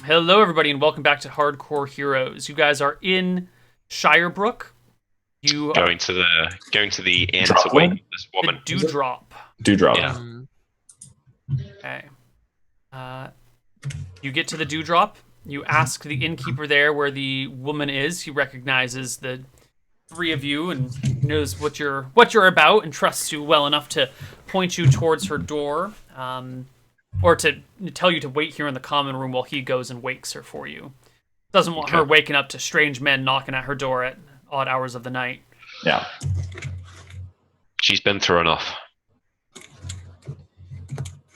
Hello, everybody, and welcome back to Hardcore Heroes. You guys are in Shirebrook. You are Going to the inn to Dropwood? wake up this the woman. Dewdrop. Dewdrop. Yeah. Okay. You get to the Dewdrop. You ask the innkeeper there where the woman is. He recognizes the three of you and knows what you're about and trusts you well enough to point you towards her door, or to tell you to wait here in the common room while he goes and wakes her for you. Doesn't want her Okay. waking up to strange men knocking at her door at odd hours of the night. Yeah. She's been through enough.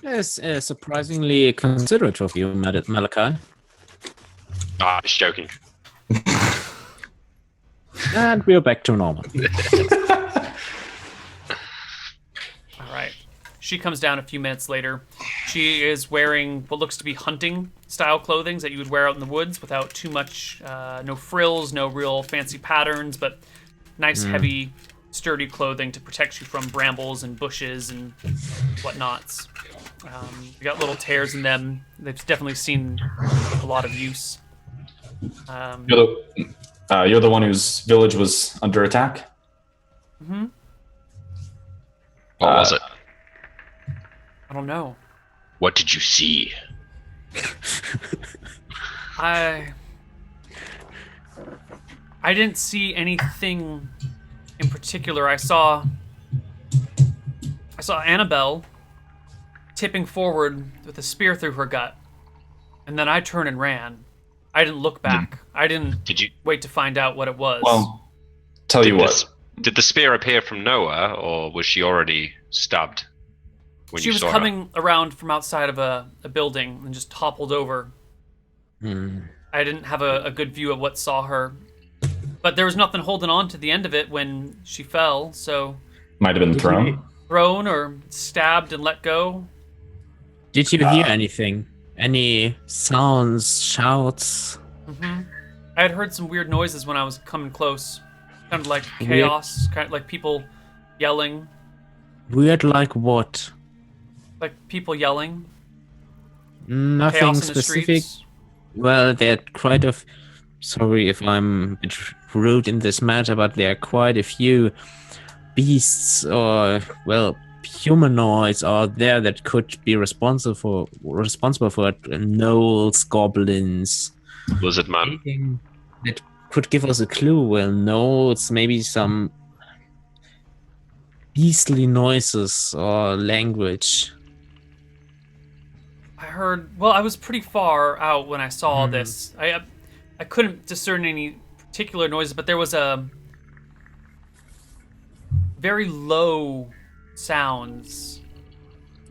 Yes, surprisingly considerate of you, Malachi. Ah, just joking. And we're back to normal. All right. She comes down a few minutes later. She is wearing what looks to be hunting style clothing that you would wear out in the woods without too much, no frills, no real fancy patterns, but nice, heavy, sturdy clothing to protect you from brambles and bushes and whatnots. You got little tears in them. They've definitely seen a lot of use. You're the one whose village was under attack? What was it? I don't know. What did you see? I didn't see anything in particular. I saw Annabelle tipping forward with a spear through her gut, and then I turned and ran. I didn't look back. I didn't Did you? wait to find out what it was. Well, tell you what. Did the spear appear from nowhere, or was she already stabbed when she you was saw coming around from outside of a building and just toppled over. I didn't have a good view of what saw her, but there was nothing holding on to the end of it when she fell, so Might have been thrown. thrown or stabbed and let go. Did you hear anything? Any sounds, shouts? I had heard some weird noises when I was coming close. Kind of like Weird. chaos, kind of like people yelling. Weird like what? Like people yelling. Nothing Chaos in the specific. streets. Well, there are quite a... Sorry if I'm a bit rude in this matter, but there are quite a few beasts or, well, humanoids out there that could be responsible for it. Gnolls, goblins, Lizard man. anything that could give us a clue. Well, gnolls, maybe some beastly noises or language. I heard. Well, I was pretty far out when I saw this. I couldn't discern any particular noises, but there was a very low sounds.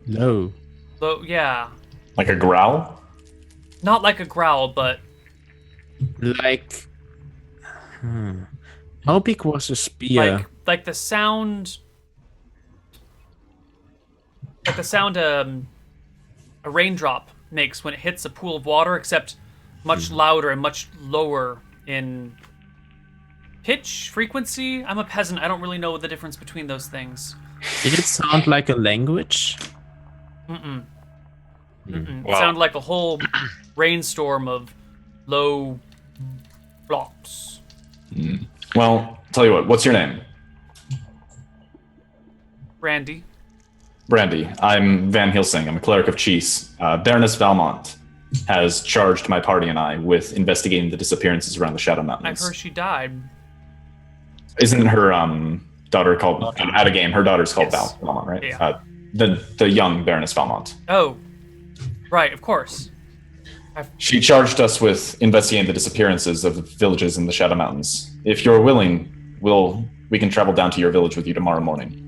Low. Low, yeah, Like a growl? not like a growl, but Like... How big was the spear? like the sound, a raindrop makes when it hits a pool of water, except much louder and much lower in pitch, frequency. I'm a peasant. I don't really know the difference between those things. Did it sound like a language? It Wow. sounded like a whole rainstorm of low flops. Well, tell you what. What's your name? Randy. Brandy. I'm Van Helsing. I'm a cleric of Cheese. Baroness Valmont has charged my party and I with investigating the disappearances around the Shadow I've Mountains. heard she died. Isn't her daughter called at a game? Her daughter's called Yes. Valmont, right? Yeah. The young Baroness Valmont. Oh, right, of course. She charged us with investigating the disappearances of the villages in the Shadow Mountains. If you're willing, we can travel down to your village with you tomorrow morning.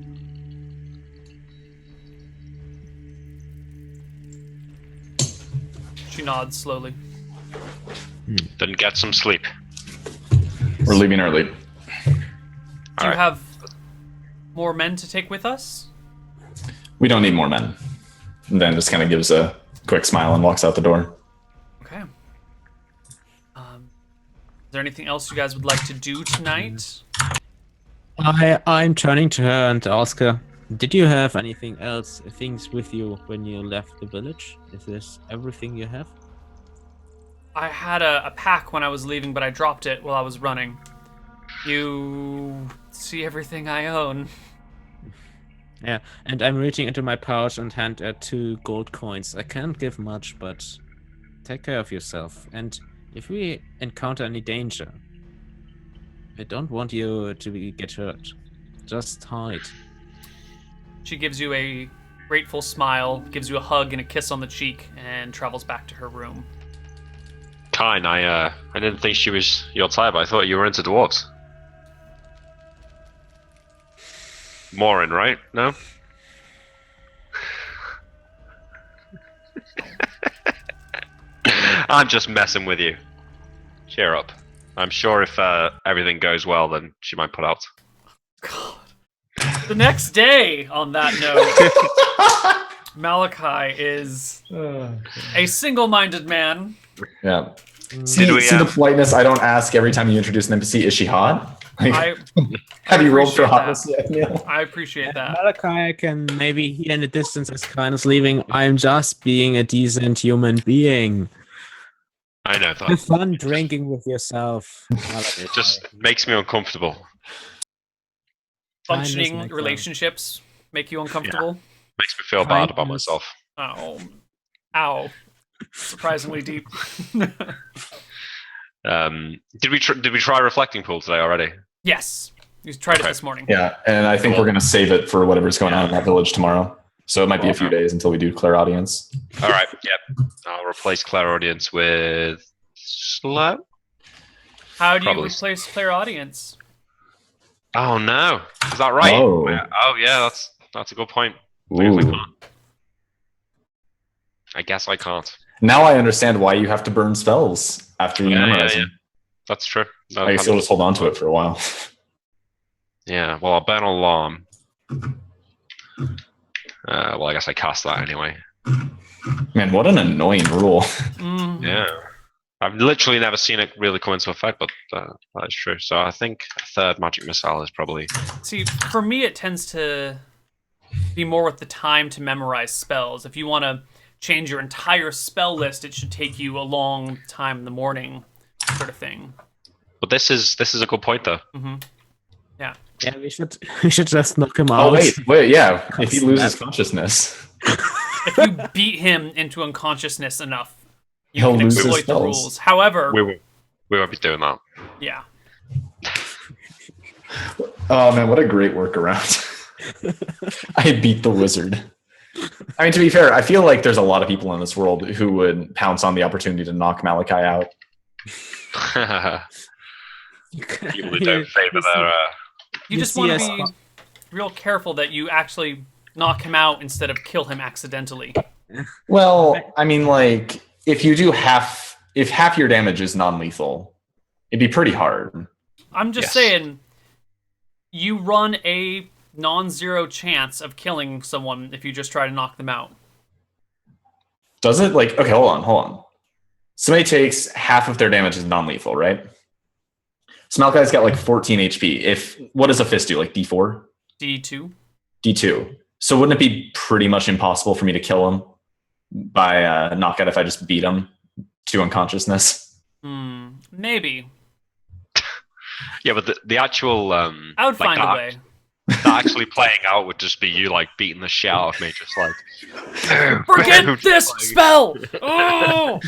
She nods slowly. Then get some sleep. We're leaving early. Do you Alright. have more men to take with us? We don't need more men. And then just kind of gives a quick smile and walks out the door. Okay. Is there anything else you guys would like to do tonight? I'm turning to her and ask her, did you have anything else, things with you when you left the village? Is this everything you have? I had a pack when I was leaving, but I dropped it while I was running. You see everything I own. Yeah, and I'm reaching into my pouch and hand her 2 gold coins. I can't give much, but take care of yourself. And if we encounter any danger, I don't want you to get hurt. Just hide. She gives you a grateful smile, gives you a hug and a kiss on the cheek, and travels back to her room. Kine, I didn't think she was your type. I thought you were into dwarves. Morin, right? No? I'm just messing with you. Cheer up. I'm sure if everything goes well, then she might put out. God. The next day, on that note, Malachi is a single-minded man. Yeah. See the politeness I don't ask every time you introduce an NPC. Is she hot? Like, have you rolled for hotness yet, Neil? I appreciate that. Malachi can maybe hear in the distance as Kine is leaving. I'm just being a decent human being. I know Have that. fun drinking with yourself. It just makes me uncomfortable. Functioning makes relationships make you uncomfortable? Makes me feel bad about Kindness. myself. Oh. Ow. Surprisingly deep. Did we try reflecting pool today already? Yes. You tried it this morning. Yeah, and I think we're going to save it for whatever's going on in that village tomorrow. So it might be a few days until we do clairaudience. All right. Yep. I'll replace clairaudience with slow. How do you Probably. replace clairaudience? Oh no, is that right? Oh. Oh yeah, that's a good point. I guess I Ooh. can't. I guess I can't. Now I understand why you have to burn spells after you memorize them. That's true. No, I guess you'll just hold on to it for a while. Yeah. Well, I'll burn alarm. Well, I guess I cast that anyway. Man, what an annoying rule. Mm. Yeah. I've literally never seen it really come into effect, but that is true. So I think a third magic missile is probably. See, for me, it tends to be more with the time to memorize spells. If you want to change your entire spell list, it should take you a long time in the morning, sort of thing. But this is a good point though. Hmm. Yeah. Yeah, we should just knock him out. Oh, wait, yeah. If he loses consciousness, If you beat him into unconsciousness enough, you He'll can lose his exploit the spells. rules. However, We won't be doing that. yeah. oh man, what a great workaround. I beat the wizard. I mean, to be fair, I feel like there's a lot of people in this world who would pounce on the opportunity to knock Malachi out. People who don't favor their. You just see want us- to be real careful that you actually knock him out instead of kill him accidentally. Well, I mean, like, if you do if half your damage is non-lethal, it'd be pretty hard. I'm just Yes. saying, you run a non-zero chance of killing someone if you just try to knock them out. Does it? Like, okay, hold on. Somebody takes half of their damage is non-lethal, right? So Malachi's got like 14 HP. What does a fist do? Like D4? D2. D2. So wouldn't it be pretty much impossible for me to kill him by knockout if I just beat him to unconsciousness? Maybe. Yeah, but the actual I would like find a that, way. that actually playing out would just be you like beating the shit out of me, just like Forget this spell! Oh!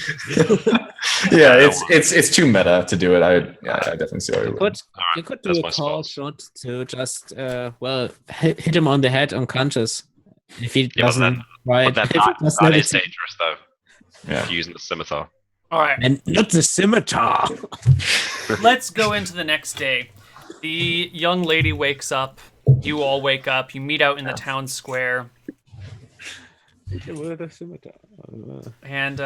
Yeah, it's too meta to do it. I definitely see why you would. You could that's do my a call spells. shot to just hit him on the head unconscious. If he Yeah, but doesn't then- try But it, then if he that doesn't have is it- dangerous though. Yeah. Using the scimitar. Alright, and not the scimitar. let's go into the next day. The young lady wakes up. You all wake up. You meet out in the town square. With a scimitar. And,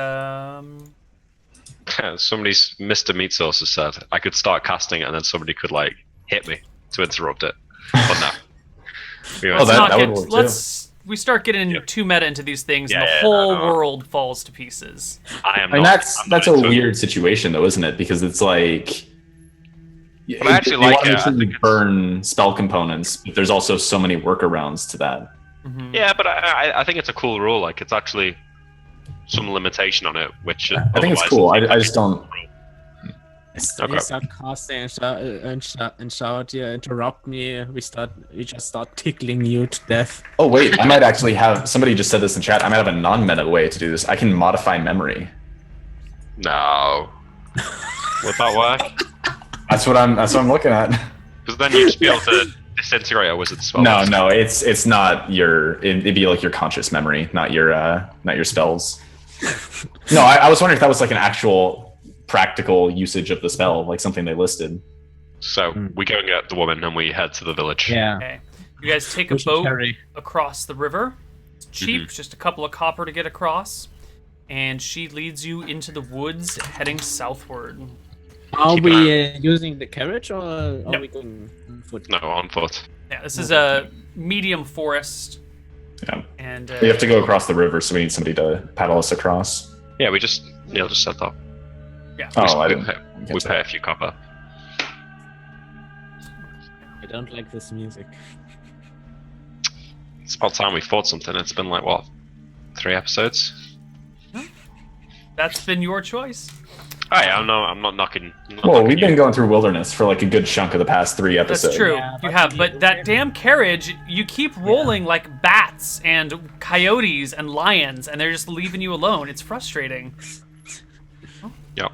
Somebody's Mr. Meat Sauce has said I could start casting it and then somebody could like hit me to interrupt it. But no. We won't Oh, do that- not would get, work, too. we start getting too meta into these things, and Yeah, the yeah, whole no. world falls to pieces. I am I mean, not. that's a weird situation, though, isn't it? Because it's like, But I actually they like want to it. make sure I you think it's- burn spell components, but there's also so many workarounds to that. Mhm. Yeah, but I think it's a cool rule. Like it's actually some limitation on it, which I think it's otherwise cool. seems I like just don't. Okay. We start casting and shout, yeah, interrupt me. We just start tickling you to death. Oh wait, I might actually have. Somebody just said this in chat. I might have a non-meta way to do this. I can modify memory. No. Would that work? That's what I'm looking at. Because then you'd just be able to disintegrate a wizard's spell. No, it's not your. It'd be like your conscious memory, not your spells. No, I was wondering if that was like an actual practical usage of the spell, like something they listed. So we go and get the woman and we head to the village. Yeah. Okay. You guys take a We should boat carry. across the river. It's cheap, just a couple of copper to get across. And she leads you into the woods, heading southward. Are Keep an we using the carriage or are No. we going on foot? No, on foot. Yeah, this is a medium forest, Yeah, and we have to go across the river, so we need somebody to paddle us across. Yeah, Neil just said that. Oh, I we didn't. pay, we pay a few copper. I don't like this music. It's about time we fought something. It's been like, what, 3 episodes? that's been your choice. Oh yeah, I'm not knocking. Well, we've been going through wilderness for like a good chunk of the past 3 episodes. That's true. Yeah, you but have, you- but that damn carriage, you keep rolling like bats and coyotes and lions, and they're just leaving you alone. It's frustrating. Yep.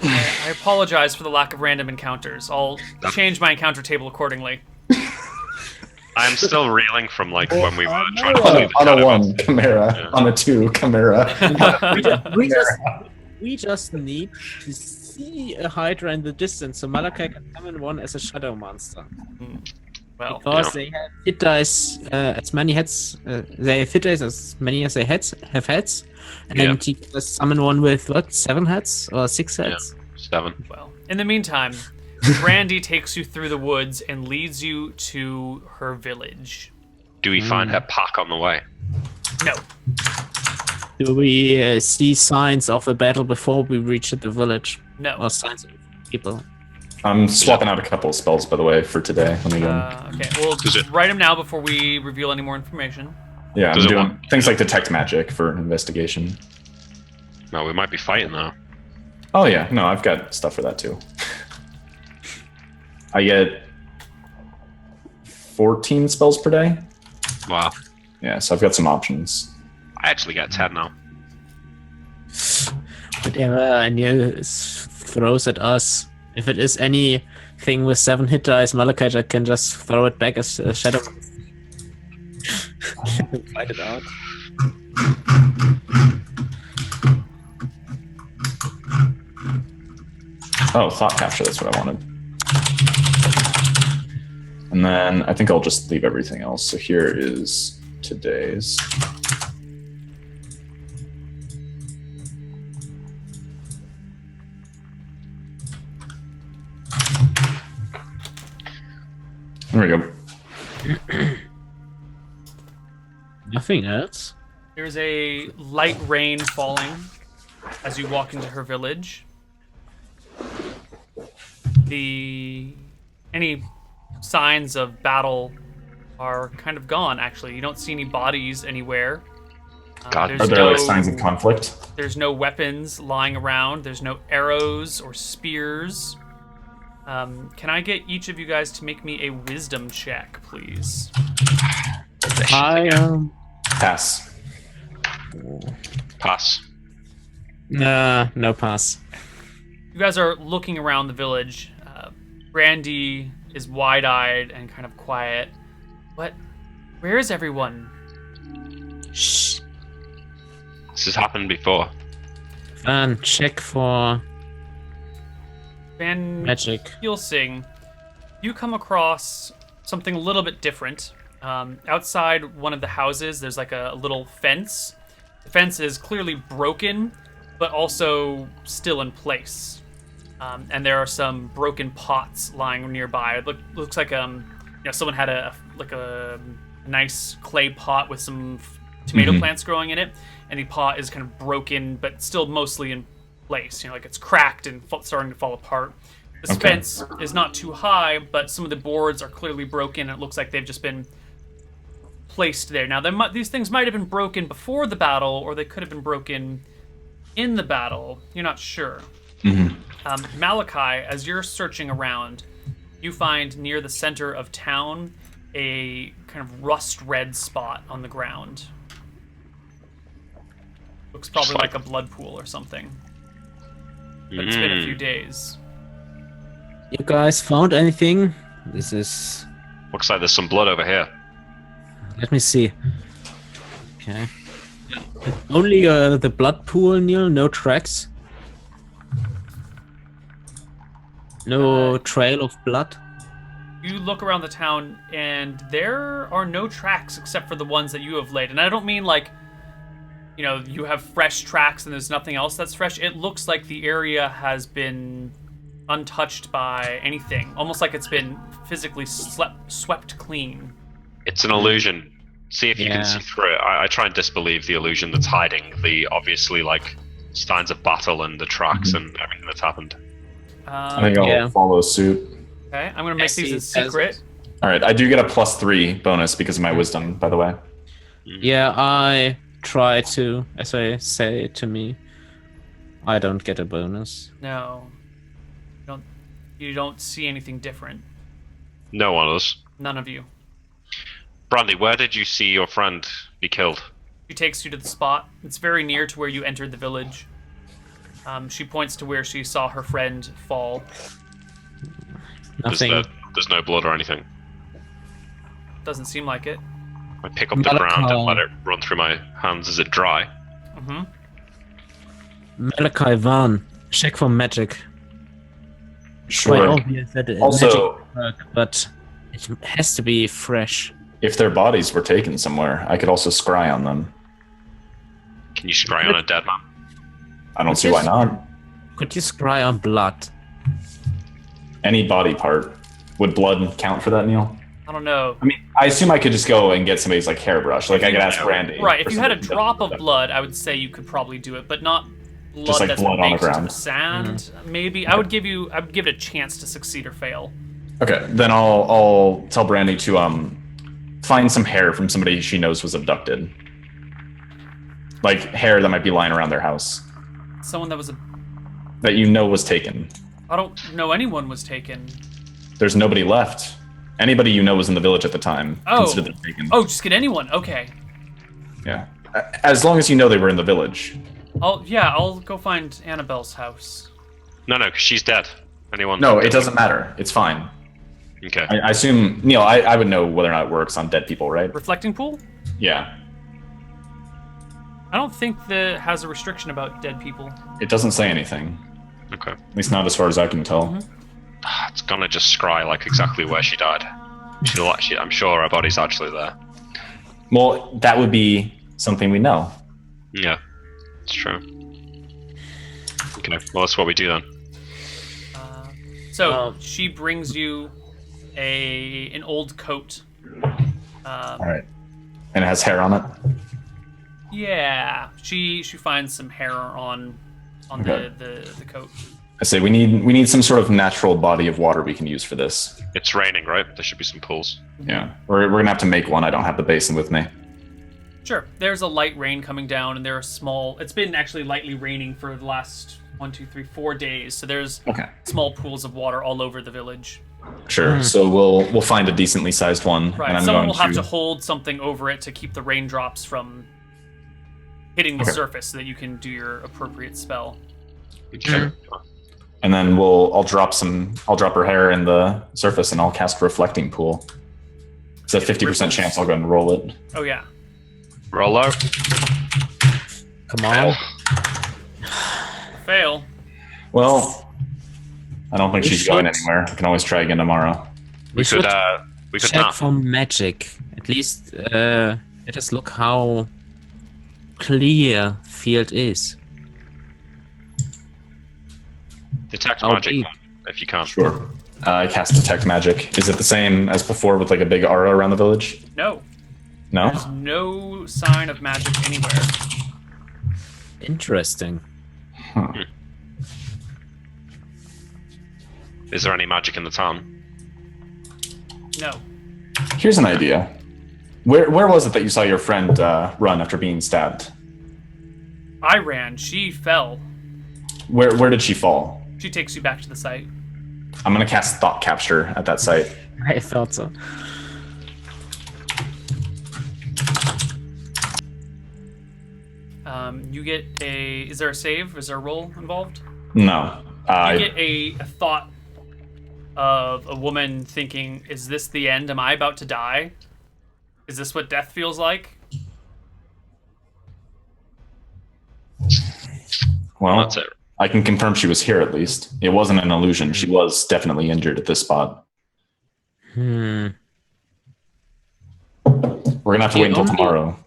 I apologize for the lack of random encounters. I'll change my encounter table accordingly. I'm still reeling from like when we were trying to On flee a, the on a shadow. 1 Chimera, Yeah. on a 2 Chimera. We just need to see a Hydra in the distance, so Malachi can summon one as a shadow monster. Well, Because they have hit dice as many heads. They have hit dice as many as they have heads, and Yeah. he can just summon one with what 7 heads or 6 Yeah. heads. 7. well. In the meantime, Brandy takes you through the woods and leads you to her village. Do we find her pack on the way? No, Do we see signs of a battle before we reach the village, no. or signs of people? I'm swapping out a couple of spells, by the way, for today. Let me go. Okay, we'll Does it- write them now before we reveal any more information. Yeah, I'm does it doing want- things like detect magic for investigation. No, we might be fighting though. Oh yeah, no, I've got stuff for that too. I get 14 spells per day. Wow. Yeah, so I've got some options. I actually get 10 now. Whatever Anil throws at us, if it is anything with 7 hit dice, Malachi can just throw it back as a shadow. Fight it out. Oh, thought capture, that's what I wanted. And then I think I'll just leave everything else. So here is today's. There we go. Nothing else. There's a light rain falling as you walk into her village. Any signs of battle are kind of gone, actually. You don't see any bodies anywhere. God, there's Are there no, like signs of conflict? There's no weapons lying around. There's no arrows or spears. Can I get each of you guys to make me a wisdom check, please? I Pass. Pass. no pass. You guys are looking around the village. Brandy is wide-eyed and kind of quiet. Where is everyone? Shh. This has happened before. Van, check for Van magic. Helsing, you come across something a little bit different. Outside one of the houses, there's like a little fence. The fence is clearly broken, but also still in place. And there are some broken pots lying nearby. It looks like someone had a nice clay pot with some tomato plants growing in it, and the pot is kind of broken, but still mostly in place. Like it's cracked and starting to fall apart. This Okay. fence is not too high, but some of the boards are clearly broken. And it looks like they've just been placed there. Now, these things might have been broken before the battle, or they could have been broken in the battle. You're not sure. Malachi, as you're searching around, you find near the center of town a kind of rust red spot on the ground. Looks probably like a blood pool or something. But it's been a few days. You guys found anything? This is... Looks like there's some blood over here. Let me see. Okay. Only the blood pool, Neil? No tracks? No trail of blood? You look around the town, and there are no tracks except for the ones that you have laid. And I don't mean like, you know, you have fresh tracks and there's nothing else that's fresh. It looks like the area has been untouched by anything. Almost like it's been physically swept clean. It's an illusion. See if you can see through it. I try and disbelieve the illusion that's hiding the obviously like signs of battle and the tracks and everything that's happened. I think I'll follow suit. Okay, I'm gonna make these a secret. All right, I do get a +3 bonus because of my wisdom, by the way. Yeah, I try to, as I say to me, I don't get a bonus. No, you don't see anything different. No one does. None of you. Brandy, where did you see your friend be killed? She takes you to the spot. It's very near to where you entered the village. She points to where she saw her friend fall. Nothing. There's no blood or anything. Doesn't seem like it. I pick up the ground and let it run through my hands. Is it dry? Malachi Van, check for magic. Sure. Quite obvious that Also, magic work, but it has to be fresh. if their bodies were taken somewhere, I could also scry on them. Can you scry on a dead man? I don't see why not. Could you scry on blood? Any body part. Would blood count for that, Neil? I don't know. I mean, I assume I could just go and get somebody's like hairbrush. Like I could ask Brandy. Right, if for you had a something drop that- of blood, I would say you could probably do it, but not blood Just like that's blood on the baked into ground. the sand. Maybe I would give it a chance to succeed or fail. Okay, then I'll tell Brandy to find some hair from somebody she knows was abducted. Like hair that might be lying around their house Someone that was that you know was taken. I don't know anyone was taken. There's nobody left. Anybody you know was in the village at the time. Oh. Consider them taken. Oh, just get anyone. Okay. Yeah. As long as you know they were in the village. I'll go find Annabelle's house. No, because she's dead. Anyone? No, it doesn't matter. It's fine. Okay. I assume, Neil, I would know whether or not it works on dead people, right? Reflecting pool? Yeah. I don't think that has a restriction about dead people. It doesn't say anything. Okay. At least not as far as I can tell. It's gonna just scry like exactly where she died. I'm sure her body's actually there. Well, that would be something we know. Yeah, it's true. Okay, well that's what we do then. So she brings you an old coat. All right. And it has hair on it? Yeah, she finds some hair on Okay. the coat. I say we need some sort of natural body of water we can use for this. It's raining, right? There should be some pools. Yeah. We're gonna have to make one. I don't have the basin with me. Sure. There's a light rain coming down, and there are small. It's been actually lightly raining for the last 4 days. So there's Okay. small pools of water all over the village. Sure. So we'll find a decently sized one. Right. And I'm Someone going will have to hold something over it to keep the raindrops from hitting the Okay. surface, so that you can do your appropriate spell. Okay. And then I'll drop her hair in the surface and I'll cast reflecting pool. It's a 50% chance I'll go and roll it. Oh yeah. Roll out. Come on. Fail. Well, I don't think We she's going should- anywhere. I can always try again tomorrow. We could check not. for magic. At least let us look how clear field is. Detect Oh, magic gee. if you can. Sure. I cast detect magic. Is it the same as before with like a big aura around the village? No. No? There's no sign of magic anywhere. Interesting. Is there any magic in the town? No. Here's an idea. Where was it that you saw your friend run after being stabbed? I ran. She fell. Where did she fall? She takes you back to the site. I'm gonna cast thought capture at that site. I thought so. You get a. Is there a save? Is there a roll involved? No. You get a thought of a woman thinking, "Is this the end? Am I about to die? Is this what death feels like?" Well, That's it. I can confirm she was here at least. It wasn't an illusion. She was definitely injured at this spot. Hmm. We're gonna have to wait until tomorrow.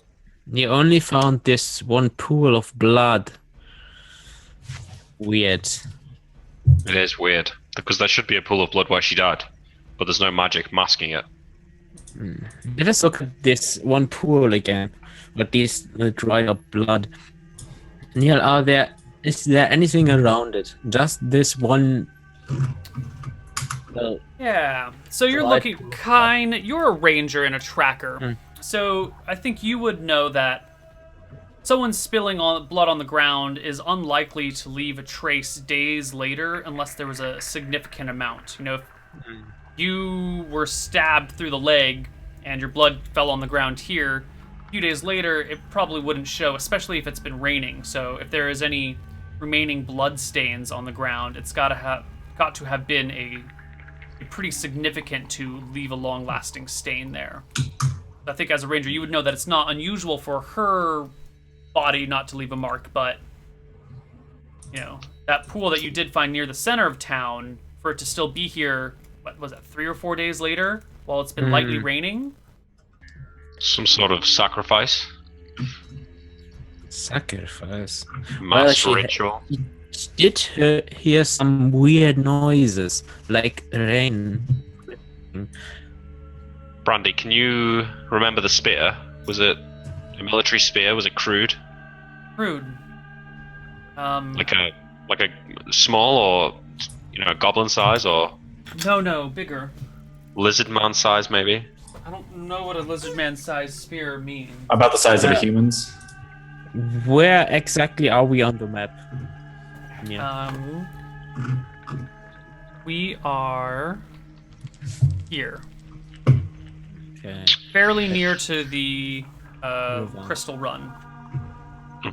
You only found this one pool of blood. Weird. It is weird because there should be a pool of blood where she died, but there's no magic masking it. Let us look at this one pool again. But these dried up blood. Neil, is there anything around it? Just this one. Well, Yeah. So you're Blood. looking you're a ranger and a tracker. So I think you would know that someone spilling blood on the ground is unlikely to leave a trace days later unless there was a significant amount. You know, if you were stabbed through the leg and your blood fell on the ground here, a few days later it probably wouldn't show, especially if it's been raining. So if there is any remaining blood stains on the ground, it's got to have been a pretty significant to leave a long-lasting stain there. I think as a ranger, you would know that it's not unusual for her body not to leave a mark, but you know, that pool that you did find near the center of town, for it to still be here, what was that, 3 or 4 days later, while it's been lightly raining? Some sort of sacrifice, sacrifice. mass she- ritual. Did hear some weird noises, like rain. Brandy, can you remember the spear? Was it a military spear? Was it crude? Rude. Like a small or goblin size or No, bigger. lizard man size maybe? I don't know what a lizard man-sized spear means. About the size of a human's. Where exactly are we on the map? Yeah. We are here, Okay. fairly near to the Move on. Crystal Run.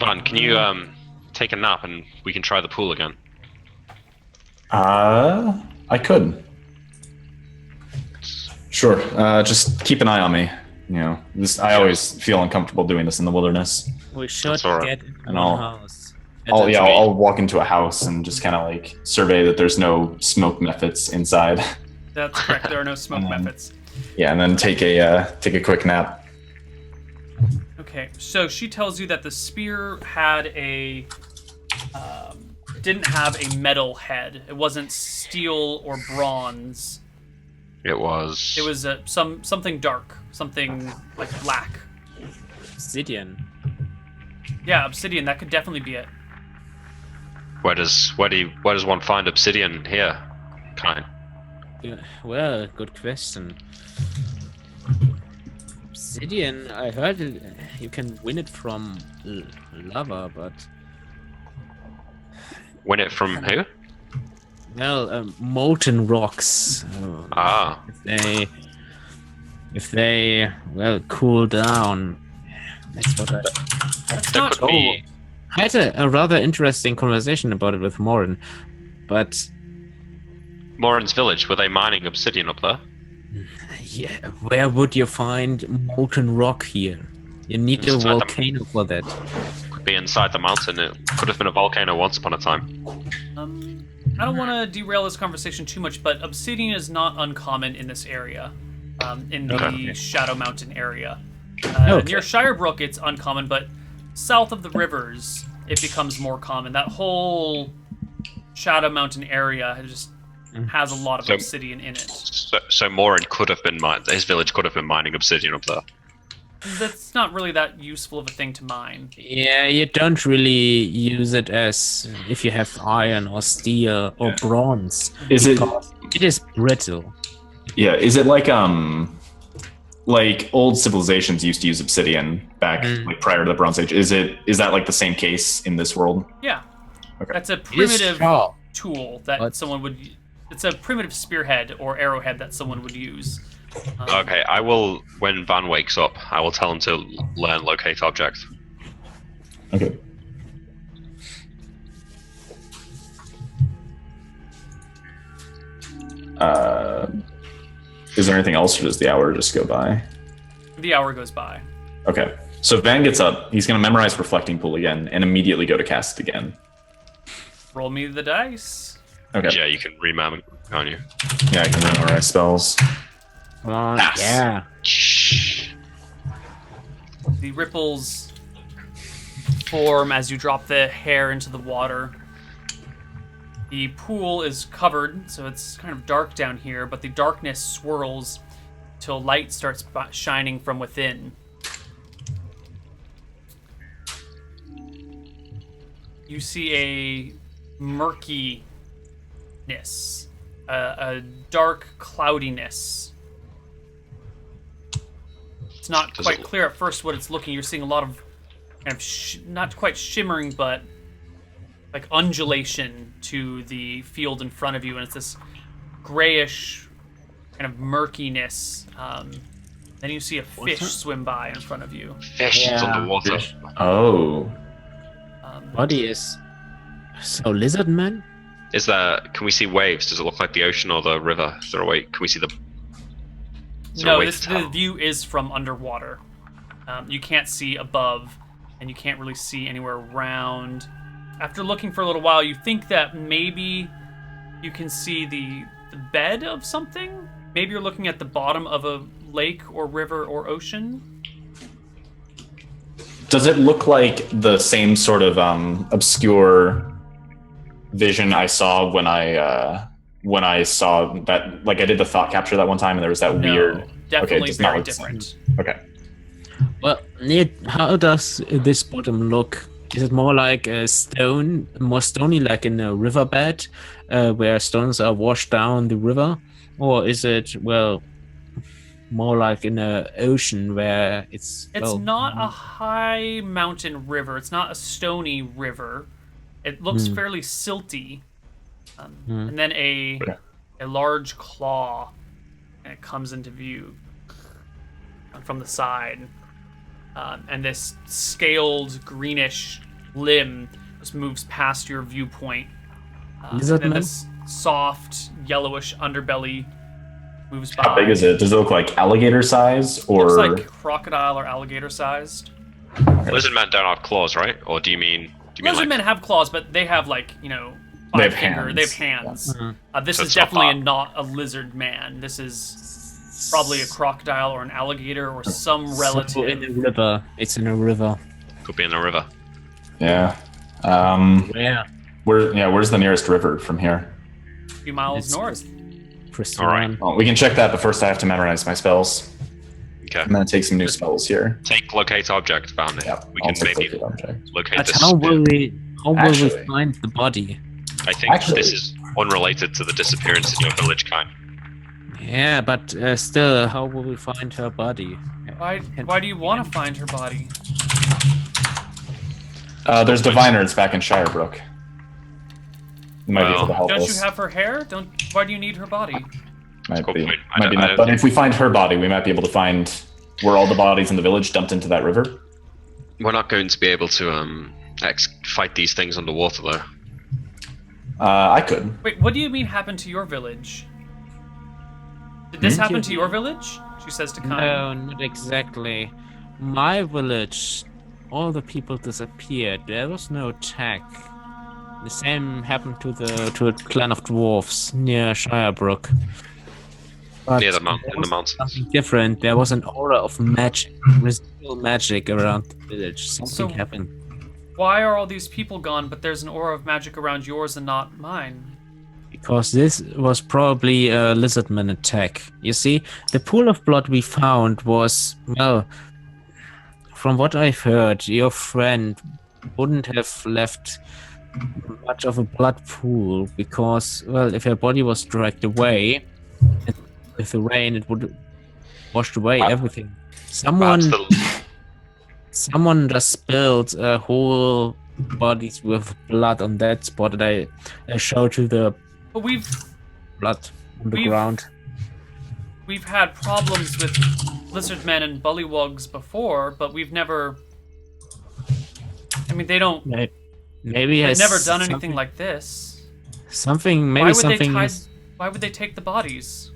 Van, can you take a nap and we can try the pool again? I could. Sure. Just keep an eye on me. You know, I always feel uncomfortable doing this in the wilderness. We should That's all right. get in And one I'll- house. I'll walk into a house and just kind of like survey that there's no smoke methods inside. That's correct. There are no smoke And then- methods. Yeah, and then take a quick nap. Okay, so she tells you that the spear had didn't have a metal head. It wasn't steel or bronze. It was. It was something dark, something like black. Obsidian. Yeah, obsidian. That could definitely be it. Where does one find obsidian here? Kind. Yeah, well, good question. Obsidian, I heard you can win it from lava, but Win it from who? well, molten rocks. Ah, If they cool down. That's what I. That's that not. could be. I had a rather interesting conversation about it with Morin, but Morin's village. Were they mining obsidian up there? yeah, where would you find molten rock here? You need a Inside the- volcano for that. Could be inside the mountain. It could have been a volcano once upon a time. I don't want to derail this conversation too much, but obsidian is not uncommon in this area, in the Okay. Shadow Mountain area. Okay. Near Shirebrook, it's uncommon, but south of the rivers, it becomes more common. That whole Shadow Mountain area has a lot of So- obsidian in it. So Morin could have been his village could have been mining obsidian up there. That's not really that useful of a thing to mine. Yeah, you don't really use it as if you have iron or steel or bronze. Is it? because it is brittle. Yeah. Is it like like old civilizations used to use obsidian back like prior to the Bronze Age. Is that like the same case in this world? Yeah. Okay. That's a It is primitive sharp. tool that What? someone would. It's a primitive spearhead or arrowhead that someone would use. Okay, I will. When Van wakes up, I will tell him to learn locate object. Okay. Is there anything else, or does the hour just go by? The hour goes by. Okay. So Van gets up. He's going to memorize Reflecting Pool again and immediately go to cast it again. Roll me the dice. Okay. Yeah, you can remember, can't you? Yeah, I can memorize spells. Come on. Pass. Yeah. The ripples form as you drop the hair into the water. The pool is covered, so it's kind of dark down here, but the darkness swirls till light starts shining from within. You see a murkiness, a dark cloudiness. It's not Does quite it- clear at first what it's looking. You're seeing a lot of kind of not quite shimmering, but like undulation to the field in front of you, and it's this grayish kind of murkiness. Then you see a fish swim by in front of you. Fish is Yeah. underwater. Oh. Body is so lizard man. Is there? Can we see waves? Does it look like the ocean or the river? Is there a way? Can we see the? Is there a No, way the to tell? view is from underwater. You can't see above, and you can't really see anywhere around. After looking for a little while, you think that maybe you can see the bed of something. Maybe you're looking at the bottom of a lake or river or ocean. Does it look like the same sort of obscure vision I saw when I saw that? Like I did the thought capture that one time, and there was that No, weird. definitely does not very look the same. different. Okay. Well, how does this bottom look? Is it more like a stone, more stony, like in a riverbed, where stones are washed down the river, or is it more like in an ocean where it's? It's not a high mountain river. It's not a stony river. It looks fairly silty. And then a large claw, and it comes into view from the side. And this scaled greenish limb just moves past your viewpoint. Lizard and then man? this soft yellowish underbelly moves by. How big is it? Does it look like alligator size or? Looks like crocodile or alligator sized. Lizard men don't have claws, right? Or do you mean? Lizard like, men have claws, but they have like, They five have finger. hands. They have hands. This So is it's not definitely bad. not a lizard man. This is probably a crocodile or an alligator or some relative. So in a river. It's in a river. Could be in the river. Yeah. Where? Where's the nearest river from here? A few miles It's- north. Pristine. All right. Well, we can check that, but first I have to memorize my spells. Okay. I'm gonna take some new spells here. Take locate object found it. Yeah, We I'll can take maybe locate object. locate But this. how will we Actually- find the body? I think Actually- this is unrelated to the disappearance in your village, kind. Yeah, but still, how will we find her body? Why do you want to find her body? There's diviners back in Shirebrook. You might be able to help Don't you us. have her hair? Why do you need her body? Might Good be. point. Might be not. But if we find her body, we might be able to find where all the bodies in the village dumped into that river. We're not going to be able to fight these things underwater, though. I could. Wait, what do you mean happened to your village? Did this happen to your village? She says to Khan. No, not exactly. My village, all the people disappeared. There was no attack. The same happened to a clan of dwarfs near Shirebrook. But Near the there in the was mountains. something different. There was an aura of magic, residual magic around the village. Something So- happened. Why are all these people gone, but there's an aura of magic around yours and not mine? Because this was probably a lizardman attack. You see, the pool of blood we found was, well, from what I've heard, your friend wouldn't have left much of a blood pool because, well, if her body was dragged away with the rain, it would washed away Wow. everything. Perhaps Someone just spilled a whole bodies with blood on that spot that I showed you the But blood on the We've- ground. we've had problems with lizardmen and bullywugs before, but we've never. I mean, they don't. Maybe They've it's never done anything something- like this. Something. Why Maybe would they something. tie? Why would they take the bodies?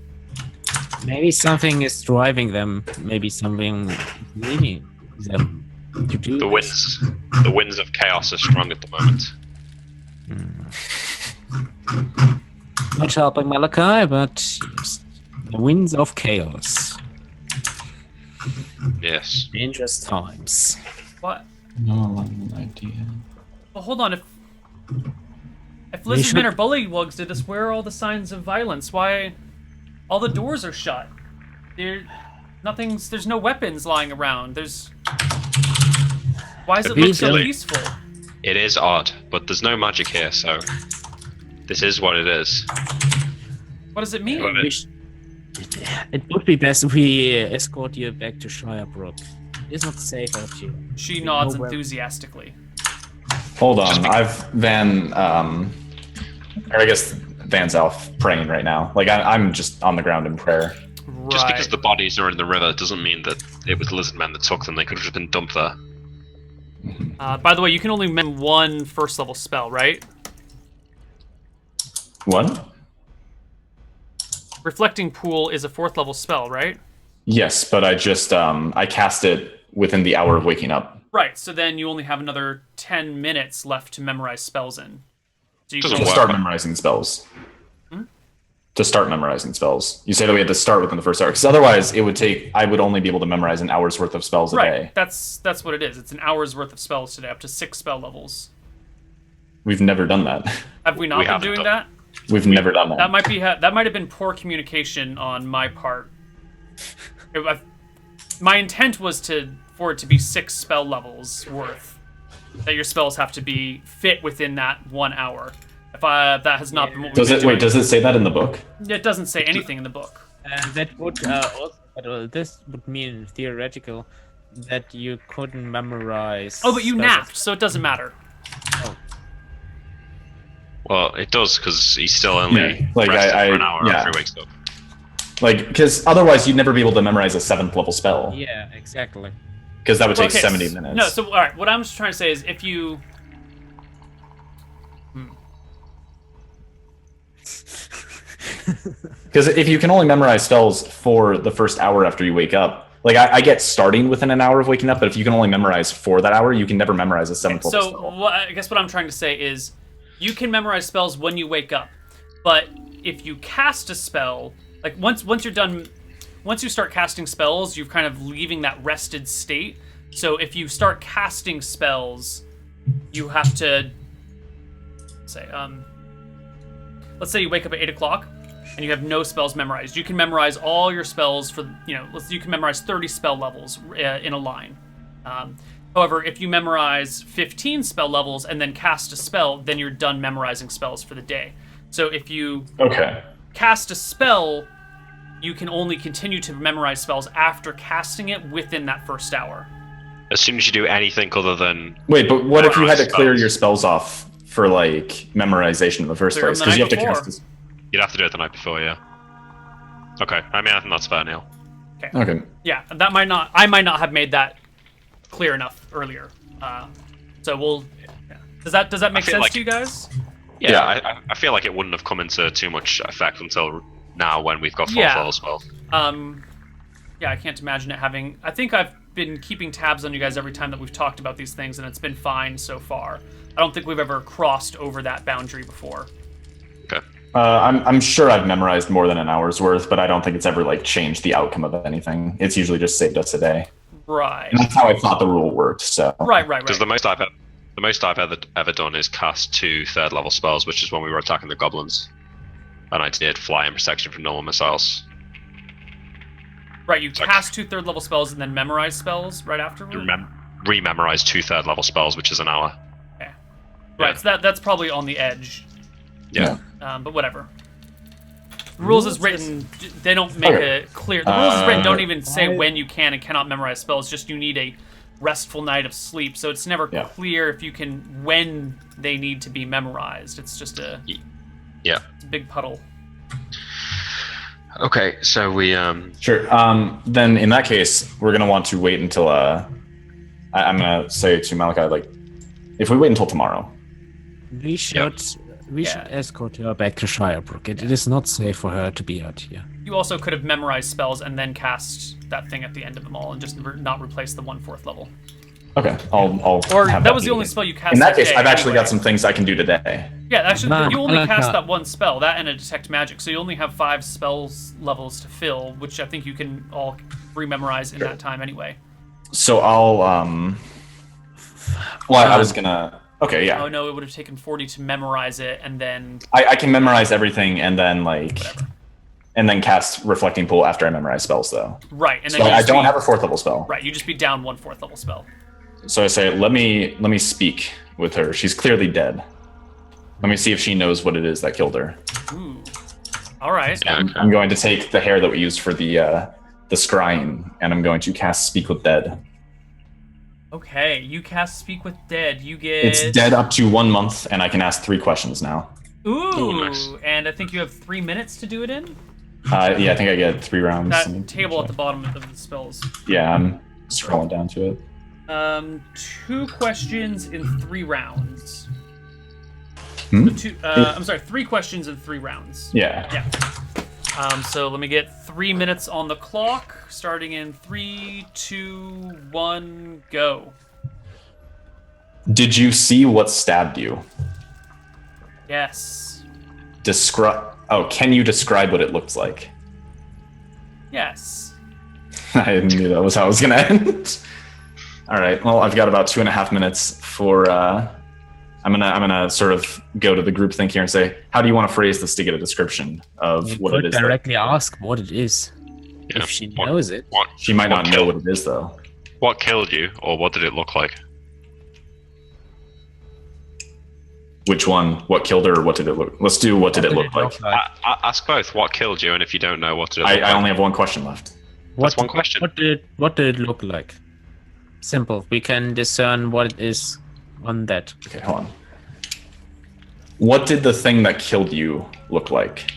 Maybe something is driving them. Maybe something leading them to do the this. winds of chaos are strong at the moment. Not helping Malachi, but yes, the winds of chaos. Yes. Dangerous times. What? No idea. Well, hold on. If We lizardmen should- or bullywugs did this, where are all the signs of violence? Why? All the doors are shut. There's no weapons lying around. Why does it look so Easily. peaceful? It is odd, but there's no magic here, so this is what it is. What does it mean? Well, It would be best if we escort you back to Shirebrook. It's not safe out here. She nods No weapon. enthusiastically. Hold on, I've Van, or I guess Van's off praying right now. Like I'm just on the ground in prayer. Just Right. because the bodies are in the river doesn't mean that it was lizardmen that took them. They could have just been dumped there. By the way, you can only mend one first level spell, right? What? Reflecting Pool is a fourth level spell, right? Yes, but I just I cast it within the hour of waking up. Right. So then you only have another 10 minutes left to memorize spells in. So you Doesn't can To work. start memorizing spells. To start memorizing spells. You say that we had to start within the first hour, because otherwise it would take. I would only be able to memorize an hour's worth of spells a right. day. That's what it is. It's an hour's worth of spells today, up to 6 spell levels. We've never done that. Have we not We been haven't doing done- that? We've never done that. That might have been poor communication on my part. My intent was for it to be 6 spell levels worth. That your spells have to be fit within that 1 hour. If that has not been what we've Does been it? doing. Wait, does it say that in the book? It doesn't say anything in the book. And that would also, but this would mean theoretical that you couldn't memorize. Oh, but you spells. napped, so it doesn't matter. Well, it does because he's still only Yeah, like, rested I- for an hour yeah. after he wakes up. Like, because otherwise you'd never be able to memorize a 7th level spell, Yeah, exactly. because that would take Okay, 70 minutes. No, so all right. What I'm just trying to say is, if you Because if you can only memorize spells for the first hour after you wake up, like I get starting within an hour of waking up, but if you can only memorize for that hour, you can never memorize a 7th level so spell. I guess what I'm trying to say is, you can memorize spells when you wake up, but if you cast a spell, like once you're done, once you start casting spells, you're kind of leaving that rested state. So if you start casting spells, you have to say, let's say you wake up at 8 o'clock and you have no spells memorized. You can memorize all your spells for, you can memorize 30 spell levels in a line. However, if you memorize 15 spell levels and then cast a spell, then you're done memorizing spells for the day. So if you Okay. cast a spell, you can only continue to memorize spells after casting it within that first hour. As soon as you do anything other than Wait, but what if you had to Memorize clear spells. your spells off for like memorization in the first Clear place? them the Because you have night to before. cast. you'd have to do it the night before, yeah. Okay, I mean I think that's fair, Neil. Okay. Yeah, I might not have made that clear enough earlier. So we'll. Yeah. Does that make feel sense like- to you guys? Yeah, Yeah. I feel like it wouldn't have come into too much effect until now when we've got 4th Yeah. level spells. Yeah, I can't imagine it having. I think I've been keeping tabs on you guys every time that we've talked about these things, and it's been fine so far. I don't think we've ever crossed over that boundary before. Okay. I'm sure I've memorized more than an hour's worth, but I don't think it's ever like changed the outcome of anything. It's usually just saved us a day. Right. And that's how I thought the rule worked. So Right. Because the most I've ever done is cast 2 3rd level spells, which is when we were attacking the goblins. And I did fly and protection from normal missiles. Right. You Okay. cast 2 third level spells and then memorize spells right afterward. Rememorize 2 3rd level spells, which is an hour. Okay. Yeah. Right. So that's probably on the edge. Yeah. But whatever. The rules as written, they don't make it clear. The rules as written don't even say I- when you can and cannot memorize spells. Just you need a restful night of sleep. So it's never Yeah. clear if you can when they need to be memorized. It's just a Yeah. big puddle. Okay, so we Sure. Then in that case, we're gonna want to wait until I'm gonna say to Malachi, like, if we wait until tomorrow. We should Yeah. escort her back to Shirebrook. It is not safe for her to be out here. You also could have memorized spells and then cast that thing at the end of them all and just not replace the 1/4 level. Okay, I'll Or have that was be the only it. spell you cast. In that case, day I've actually anyway. got some things I can do today. Yeah, actually, Nah, you only I like cast that. that one spell, that and a detect magic, so you only have 5 spells levels to fill, which I think you can all rememorize in that time anyway. So I'll Well, I was gonna. Okay, yeah. Oh no, it would have taken 40 to memorize it, and then I can memorize everything and then like, whatever. and then cast Reflecting Pool after I memorize spells though. Right, and then So you I just don't be, have a 4th level spell. right. You just be down 1/4 level spell. So I say, let me speak with her. She's clearly dead. Let me see if she knows what it is that killed her. Ooh. All right. Yeah. I'm going to take the hair that we used for the scrying, and I'm going to cast Speak with Dead. Okay, you cast Speak with Dead. You get. It's dead up to 1 month, and I can ask 3 questions now. Ooh, nice. and I think you have 3 minutes to do it in. Yeah, I think I get 3 rounds. That Let me table at check. the bottom of the spells. Yeah, I'm scrolling down to it. 2 questions in 3 rounds. Hmm? I'm sorry, 3 questions in 3 rounds. Yeah. Yeah. So let me get 3 minutes on the clock, starting in 3, 2, 1, go. Did you see what stabbed you? Yes. Can you describe what it looked like? Yes. I knew that was how it was gonna end. All right. Well, I've got about 2.5 minutes for. I'm gonna sort of go to the group think here and say, how do you want to phrase this to get a description of You what could it is? that- directly ask what it is. Yeah. If she What- knows it. What She might not what know killed- what it is though. What killed you, or what did it look like? Which one? What killed her? Or what did it look? Let's do what did it look like. Ask both. What killed you, and if you don't know, what did it look I like? only have 1 question left. That's one question. What did it look like? Simple. We can discern what it is on that. Okay, hold on. What did the thing that killed you look like?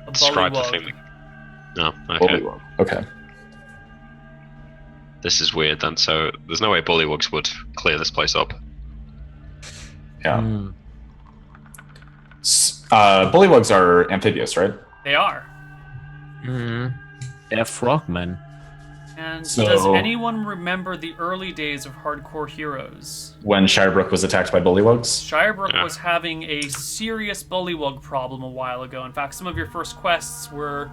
A Describe the bullywug. thing. No. Okay. Bullywug. Okay. This is weird then. So there's no way bullywugs would clear this place up. Yeah. Hmm. Bullywugs are amphibious, right? They are. Hmm. They're frogmen. And So- does anyone remember the early days of Hardcore Heroes? When Shirebrook was attacked by bullywugs? Shirebrook Yeah. was having a serious bullywug problem a while ago. In fact, some of your first quests were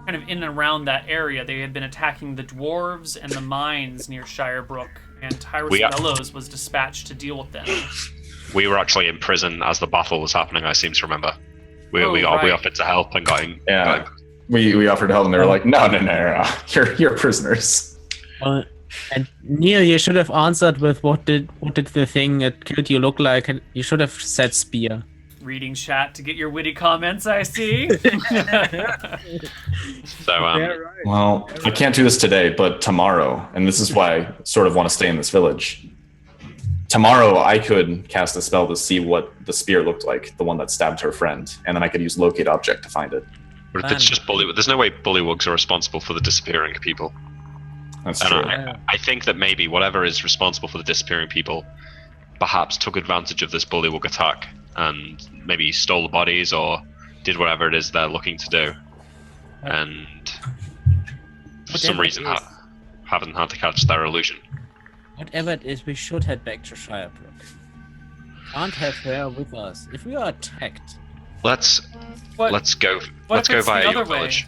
kind of in and around that area. They had been attacking the dwarves and the mines near Shirebrook, and Tyrus We are- Mellows was dispatched to deal with them. We were actually in prison as the battle was happening. I seem to remember. We Oh, we right. offered to help and got in. Yeah. We offered help and they were like, no. You're prisoners. And Neil, you should have answered with what did the thing that killed you look like? And you should have said spear. Reading chat to get your witty comments, I see. So Well, I can't do this today, but tomorrow, and this is why I sort of want to stay in this village. Tomorrow, I could cast a spell to see what the spear looked like, the one that stabbed her friend, and then I could use locate object to find it. but it's just bullywug. There's no way bullywugs are responsible for the disappearing people. That's And true. I think that maybe whatever is responsible for the disappearing people perhaps took advantage of this bullywug attack and maybe stole the bodies or did whatever it is they're looking to do. And for some Whatever reason it is. haven't had to catch their illusion. Whatever it is, we should head back to Shirebrook. Can't have her with us. If we are attacked, Let's What- let's go what let's if go it's the via your other way? village.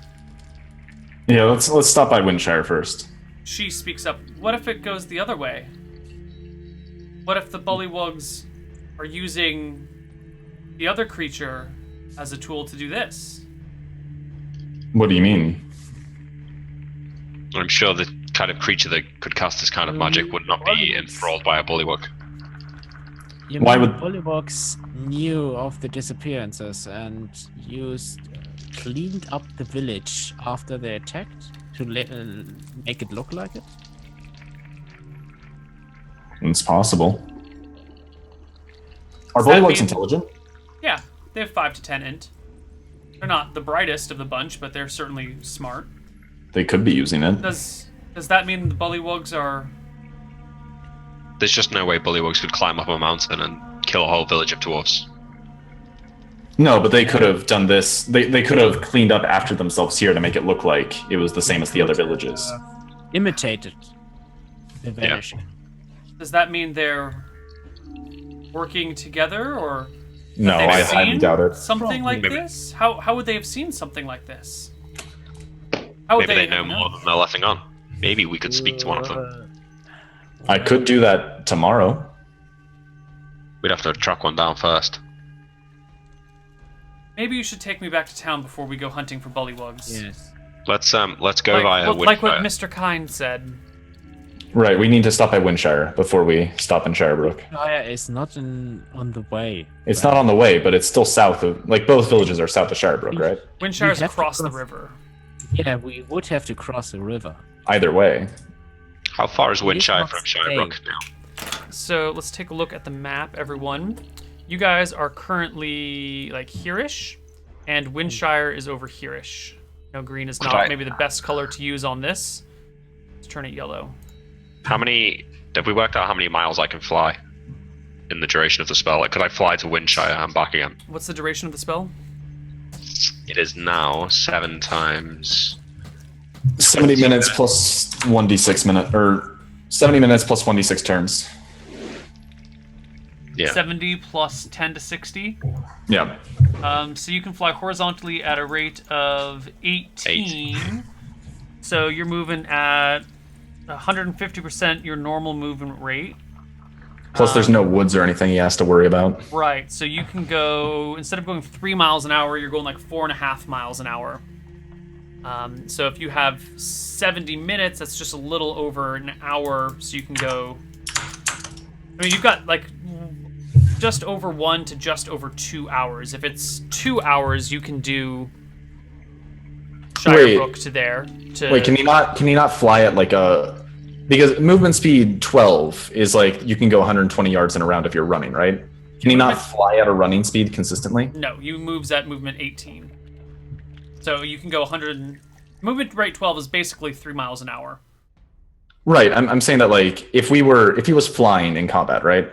Yeah, let's stop by Windshire first. She speaks up. What if it goes the other way? What if the bullywugs are using the other creature as a tool to do this? What do you mean? I'm sure the kind of creature that could cast this kind of magic would not be enthralled by a bullywug. You Why mean would- Bullywugs knew of the disappearances and used cleaned up the village after they attacked to make it look like it? It's possible. Are Does that bullywugs mean- intelligent? Yeah, they have 5 to 10 int. They're not the brightest of the bunch, but they're certainly smart. They could be using it. Does that mean the bullywugs are? There's just no way bullywugs could climb up a mountain and kill a whole village of dwarfs. No, but they could have done this. They could have cleaned up after themselves here to make it look like it was the same as the other villages. Imitated the village. Does that mean they're working together, or No, they've I highly seen doubt it. something like Maybe. this? How would they have seen something like this? How would Maybe they know have more than they're letting on. Maybe we could speak to one of them. I could do that tomorrow. We'd have to track one down first. Maybe you should take me back to town before we go hunting for bullywugs. Yes. Let's go via like what Windfire. Mr. Kind said. Right, we need to stop at Windshire before we stop in Shirebrook. Fire is not on the way. It's not on the way, but it's still south of, like, both villages are south of Shirebrook, right? Windshire's We have to across the cross- river. Yeah, we would have to cross the river. Either way. How far is Windshire not from stay. Shirebrook now? So let's take a look at the map, everyone. You guys are currently like here-ish, and Windshire is over here-ish. No, green is Could not I- maybe the best color to use on this. Let's turn it yellow. How many? Have we worked out how many miles I can fly in the duration of the spell? Like, could I fly to Windshire and back again? What's the duration of the spell? It is now 7 times. 70 minutes plus 1d6 minute, or 70 minutes plus 1d6 turns. Yeah. 70 plus 10 to 60. Yeah. So you can fly horizontally at a rate of 18. So you're moving at 150% your normal movement rate. Plus, there's no woods or anything he has to worry about. Right, so you can go, instead of going 3 miles an hour, you're going like 4.5 miles an hour. So if you have 70 minutes, that's just a little over an hour, so you can go... I mean, you've got like just over 1 to just over 2 hours. If it's 2 hours, you can do Shirebrook to there. Wait, can he not fly at like a... Because movement speed 12 is like, you can go 120 yards in a round if you're running, right? Can he not fly at a running speed consistently? No, you moves at movement 18. So you can go 100... Movement rate 12 is basically 3 miles an hour. Right, I'm saying that like, if he was flying in combat, right?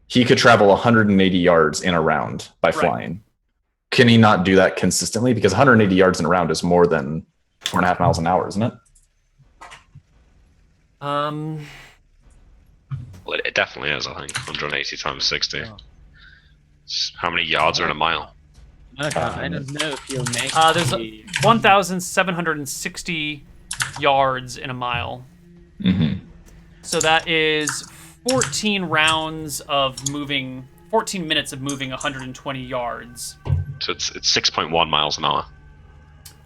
He could travel 180 yards in a round by Right. flying. Can he not do that consistently? Because 180 yards in a round is more than 4.5 miles an hour, isn't it? Well, it definitely is, I think. 180 times 60. How many yards are in a mile? Malachi, I don't know if you'll make There's the- 1,760 yards in a mile. Mm-hmm. So that is 14 rounds of moving, 14 minutes of moving 120 yards. So it's 6.1 miles an hour.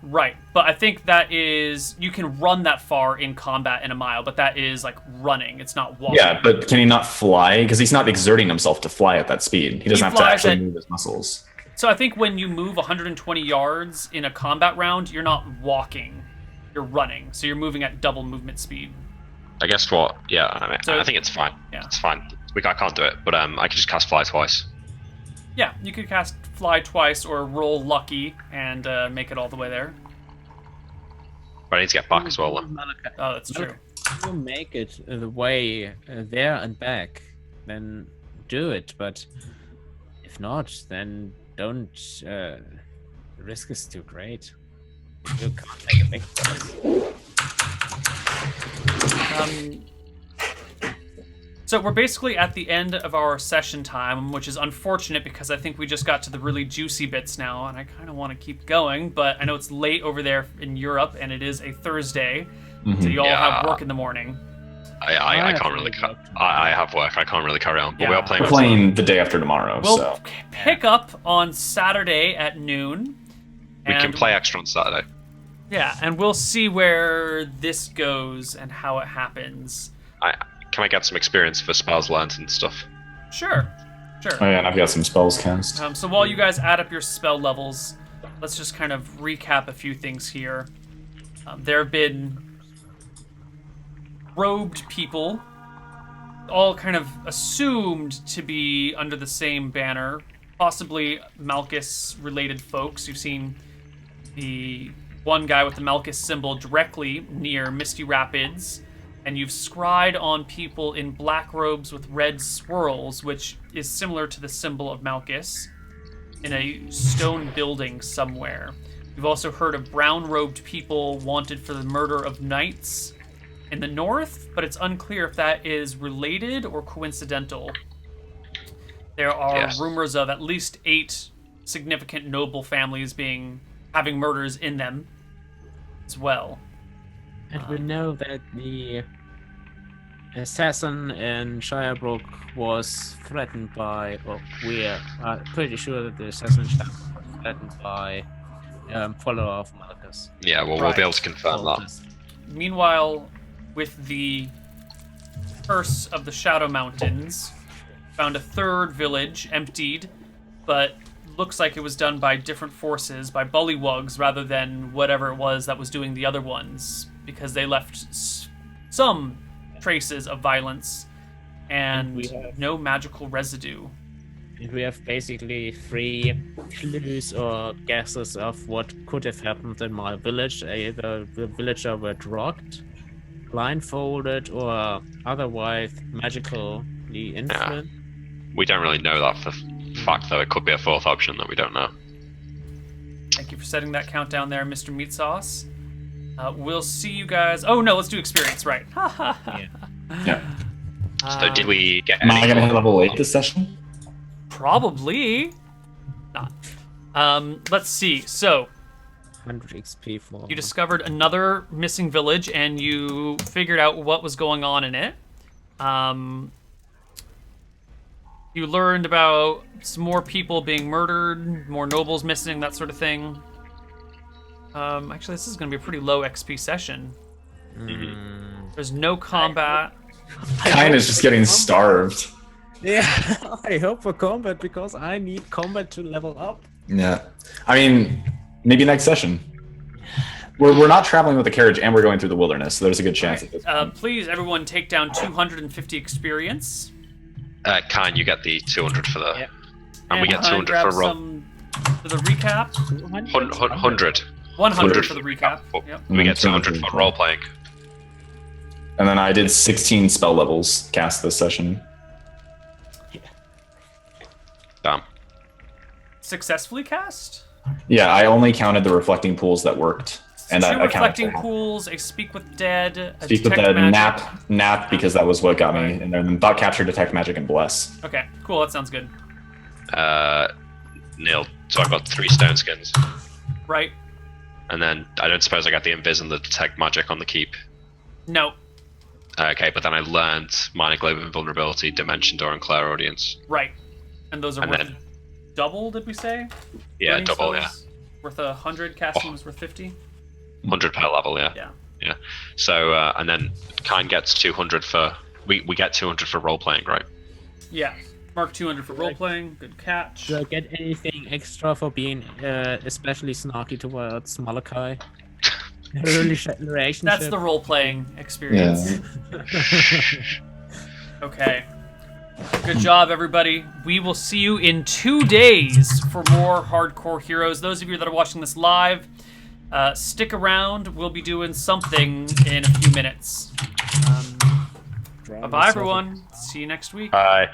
Right, but I think that is, you can run that far in combat in a mile, but that is like running, it's not walking. Yeah, but can he not fly? Because he's not exerting himself to fly at that speed. He doesn't have to flies actually at- move his muscles. So I think when you move 120 yards in a combat round, you're not walking, you're running. So you're moving at double movement speed. I guess what? Yeah, I mean, So- I think it's fine. Yeah. It's fine. I can't do it, but I can just cast fly twice. Yeah, you could cast fly twice or roll lucky and make it all the way there. But I need to get back as well, though. Malachi, Oh, that's true. if you make it the way there and back, then do it. But if not, then don't. The risk is too great. You can't take a big price. So we're basically at the end of our session time, which is unfortunate because I think we just got to the really juicy bits now, and I kind of want to keep going, but I know it's late over there in Europe, and it is a Thursday, so you all have Yeah. work in the morning. I can't really. I have work. I can't really carry on. But Yeah. we are playing. We're playing the day after tomorrow, We'll so... pick up on Saturday at noon. We can and- play extra on Saturday. Yeah, and we'll see where this goes and how it happens. Can I get some experience for spells learned and stuff? Sure. Sure. Oh yeah, and I've got some spells cast. So while you guys add up your spell levels, let's just kind of recap a few things here. There have been robed people, all kind of assumed to be under the same banner, possibly Malchus-related folks. You've seen the one guy with the Malchus symbol directly near Misty Rapids, and you've scryed on people in black robes with red swirls, which is similar to the symbol of Malchus, in a stone building somewhere. You've also heard of brown-robed people wanted for the murder of knights in the north, but it's unclear if that is related or coincidental. There are rumors of at least 8 significant noble families having murders in them as well. And we know that the assassin in Shirebrook was threatened by, well, we're pretty sure that the assassin in Shirebrook was threatened by follower of Malchus. Yeah, well, we'll be able to confirm that. Meanwhile, with the curse of the Shadow Mountains, found a third village emptied, but looks like it was done by different forces, by bullywugs, rather than whatever it was that was doing the other ones, because they left some traces of violence and no magical residue. And we have basically 3 clues or guesses of what could have happened in my village. Either the villager were drugged, blindfolded, or otherwise magically influenced. We don't really know that for fact, though. It could be a 4th option that we don't know. Thank you for setting that countdown there, Mr. Meat Sauce. We'll see you guys. Oh no, let's do experience, right? Yeah. So did we get Am I any... gonna hit level 8 this session? Probably not. Let's see. So 100 XP for... you discovered another missing village, and you figured out what was going on in it. You learned about some more people being murdered, more nobles missing, that sort of thing. Actually, this is going to be a pretty low XP session. There's no combat. Kine is just getting starved. Yeah, I hope for combat, because I need combat to level up. Yeah. I mean, maybe next session. We're not traveling with the carriage, and we're going through the wilderness, so there's a good chance at this point. Please, everyone, take down 250 experience. Kine, you get the 200 for that. Yep. And we get 200 grab for roll. for the recap. 100. 100 for the recap. Yep. We get 200 for role playing. And then I did 16 spell levels cast this session. Damn. Successfully cast? Yeah, I only counted the reflecting pools that worked. And Two I reflecting counted pools, a speak with dead, a Speak with detect the magic. nap because that was what got me. Right. And then thought capture, detect magic, and bless. Okay, cool. That sounds good. Neil, so I've got 3 stone skins. Right? And then I don't suppose I got the invis and the detect magic on the keep. No. Okay, but then I learned Minor Globe Invulnerability, Dimension Door, and Clair Audience. Right. And those are And worth then- double, did we say? Yeah, Learning double, yeah. spells? Worth 100, casting was worth 50? 100 per level, yeah. Yeah. So, and then Kine gets 200 for... We get 200 for role playing, right? Yeah. Mark 200 for role playing. Good catch. Do I get anything extra for being especially snarky towards Malachi? Relationship. That's the role playing experience. Okay. Good job, everybody. We will see you in 2 days for more Hardcore Heroes. Those of you that are watching this live, stick around. We'll be doing something in a few minutes. Bye-bye, everyone. See you next week. Bye.